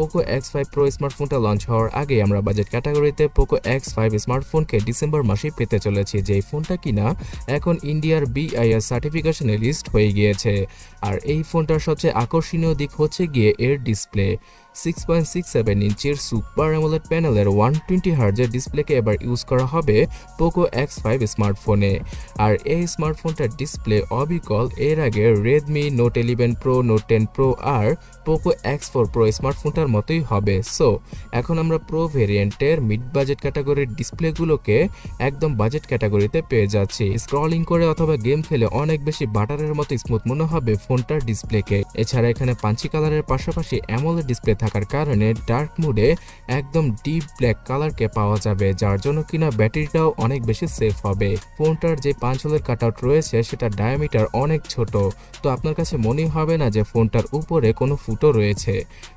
Poco X5 Pro স্মার্টফোনটা launch হওয়ার আগে আমরা বাজেট ক্যাটাগরিতে পোকো X5 স্মার্টফোনকে ডিসেম্বর মাসে পেতে চলেছি, যেই ফোনটা কিনা এখন ইন্ডিয়ার BIS সার্টিফিকেশনে লিস্ট হয়ে গিয়েছে। আর এই ফোনটার সবচেয়ে আকর্ষণীয় দিক হচ্ছে গিয়ে এর ডিসপ্লে। 6.67 ইঞ্চির সুপার অ্যামোলেড প্যানেলের 120 হার্জের ডিসপ্লেকে এবার ইউজ করা হবে পোকো X5 স্মার্টফোনে। আর এই স্মার্টফোনটার ডিসপ্লে অবিকল এর আগে Redmi Note 11 Pro, Note 10 Pro আর পোকো X4 Pro স্মার্টফোনটার মতোই হবে। সো এখন আমরা প্রো ভেরিয়েন্টের মিড বাজেট ক্যাটাগরির ডিসপ্লেগুলোকে একদম বাজেট ক্যাটাগরিতে পেয়ে যাচ্ছি। স্ক্রলিং করে অথবা গেম খেলে অনেক বেশি বাটারের মতো স্মুথ মনে হবে ফোনটার ডিসপ্লেকে। এছাড়া এখানে পাঞ্চি কালারের পাশাপাশি অ্যামোলেড ডিসপ্লে থাকার কারণে ডার্ক মুডে একদম ডিপ ব্ল্যাক কালারকে পাওয়া যাবে, যার জন্য কিনা ব্যাটারিটাও অনেক বেশি সেফ হবে। ফোনটার যে পাঁচ হোলের কাটআউট রয়েছে সেটার ডায়ামিটার অনেক ছোট, তো আপনার কাছে মনেই হবে না যে ফোনটার উপরে কোনো ফুটো রয়েছে।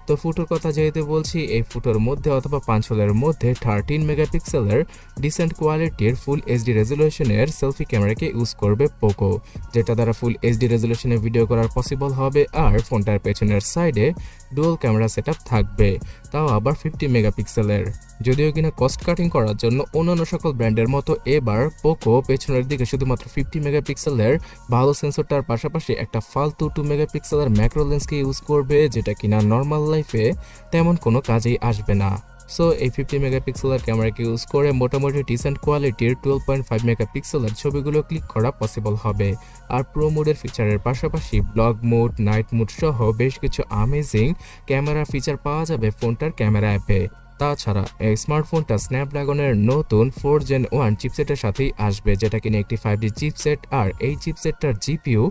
তো ফুটোর কথা যেহেতু বলছি, এই ফুটোর মধ্যে অথবা পাঁচ হোলের মধ্যে 13 মেগাপিক্সেলের ডিসেন্ট কোয়ালিটির ফুল এইচডি রেজলিউশনের সেলফি ক্যামেরাকে ইউজ করবে পোকো, যেটা দ্বারা ফুল এইচডি রেজলিউশনে ভিডিও করার পসিবল হবে। আর ফোনটার পেছনের সাইডে ডুয়াল ক্যামেরা সেটআপ থাকবে, তাও আবার 50 মেগাপিক্সেলের। যদিও কিনা কস্ট কাটিং করার জন্য অন্যান্য সকল ব্র্যান্ডের মতো এবার পোকো পেছনের দিকে শুধুমাত্র 50 মেগাপিক্সেলের ভালো সেন্সরটার পাশাপাশি একটা ফালতু 2 মেগাপিক্সেলের ম্যাক্রো লেন্সকে ইউজ করবে, যেটা কিনা নর্মাল লাইফে তেমন কোনো কাজেই আসবে না। সো এই 50 মেগাপিক্সেলের ক্যামেরাকে ইউজ করে মোটামুটি ডিসেন্ট কোয়ালিটির 12.5 মেগাপিক্সেলের ছবিগুলো ক্লিক করা পসিবল হবে। আর প্রো মোডের ফিচারের পাশাপাশি ব্লগ মোড, নাইট মোড সহ বেশ কিছু আমেজিং ক্যামেরা ফিচার পাওয়া যাবে ফোনটার ক্যামেরা অ্যাপে। তাছাড়া এই স্মার্টফোনটা স্ন্যাপড্রাগনের নতুন 4 Gen 1 চিপসেটের সাথেই আসবে, যেটা কিনা একটি 5G চিপসেট। আর এই চিপসেটটার জিপিইউ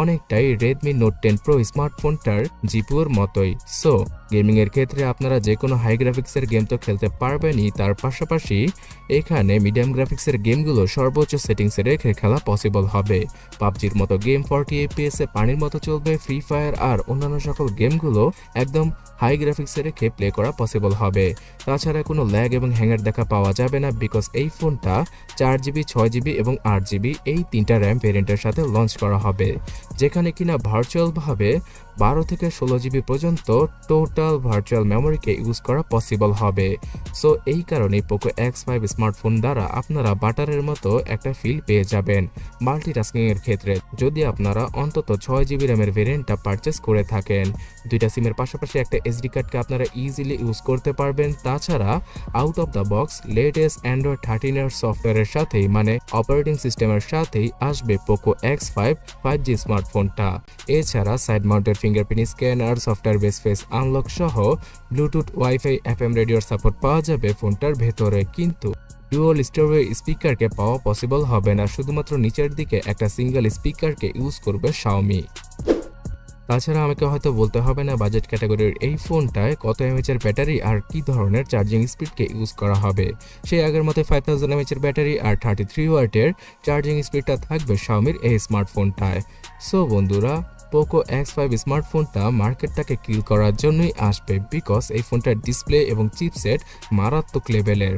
অনেকটাই Redmi Note 10 Pro স্মার্টফোনটার জিপিইউর মতোই। সো গেমিং এর ক্ষেত্রে আপনারা যে কোনো হাই গ্রাফিক্সের গেম তো খেলতে পারবেনই, তার পাশাপাশি এখানে মিডিয়াম গ্রাফিক্সের গেমগুলো সর্বোচ্চ সেটিংসে রেখে খেলা পসিবল হবে। পাবজির মতো গেম 40 FPS এ পানির মতো চলবে, ফ্রি ফায়ার আর অন্যান্য সকল গেমগুলো একদম হাই গ্রাফিক্সে রেখে প্লে করা পসিবল হবে। তাছাড়া কোনো ল্যাগ এবং হ্যাঙ্গার দেখা পাওয়া যাবে না, বিকজ এই ফোনটা 4GB, 6GB এবং 8GB এই তিনটা র্যাম ভেরিয়েন্টের সাথে লঞ্চ করা হবে, যেখানে কিনা ভার্চুয়ালভাবে 12 থেকে 16GB পর্যন্ত টোটাল ভার্চুয়াল মেমোরিকে ইউজ করা পসিবল হবে। সো এই কারণেই পোকো X5 স্মার্টফোন দ্বারা আপনারা বাটারের মতো একটা ফিল পেয়ে যাবেন মাল্টিটাস্কিং এর ক্ষেত্রে, যদি আপনারা অন্তত 6GB র্যামের ভেরিয়েন্টটা পারচেস করে থাকেন। দুইটা সিমের পাশাপাশি একটা এসডি কার্ডকে আপনারা ইজিলি ইউজ করতে পারবেন। তাছাড়া out of the box latest Android 13 এর সফটওয়্যারের সাথেই, মানে অপারেটিং সিস্টেমের সাথেই আসবে পোকো X5 5G স্মার্টফোনটা। এছাড়া side mounted fingerprint scanner, software base face unlock সহ ব্লুটুথ, ওয়াইফাই, FM রেডিওর সাপোর্ট পাওয়া যাবে ফোনটার ভেতরে, কিন্তু ডুয়াল স্টেরিও স্পিকারকে পাওয়া পসিবল হবে না, শুধুমাত্র নিচের দিকে একটা সিঙ্গেল স্পিকারকে ইউজ করবে Xiaomi। তাছাড়া আমাকে হয়তো বলতে হবে না বাজেট ক্যাটাগরির এই ফোনটায় কত এমএচের ব্যাটারি আর কি ধরনের চার্জিং স্পিডকে ইউজ করা হবে। সেই আগের মতো 5000 এমএচের ব্যাটারি আর 33 ওয়াটের চার্জিং স্পিডটা থাকবে Xiaomiর এই স্মার্টফোনটায়। সো বন্ধুরা, পোকো X5 স্মার্টফোনটা মার্কেটটাকে কিল করার জন্যই আসবে, বিকজ এই ফোনটার ডিসপ্লে এবং চিপসেট মারাত্মক লেভেলের।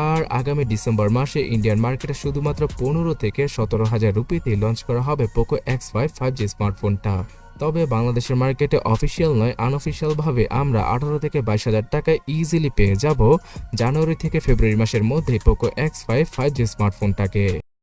আর আগামী ডিসেম্বর মাসে ইন্ডিয়ান মার্কেটে শুধুমাত্র 15 থেকে 17,000 রুপিতেই লঞ্চ করা হবে পোকো X5 5G স্মার্টফোনটা। তবে বাংলাদেশের মার্কেটে অফিসিয়াল নয়, আনঅফিসিয়ালভাবে আমরা 18 থেকে 22,000 টাকায় ইজিলি পেয়ে যাব জানুয়ারি থেকে ফেব্রুয়ারি মাসের মধ্যে পোকো X5 5G স্মার্টফোনটাকে।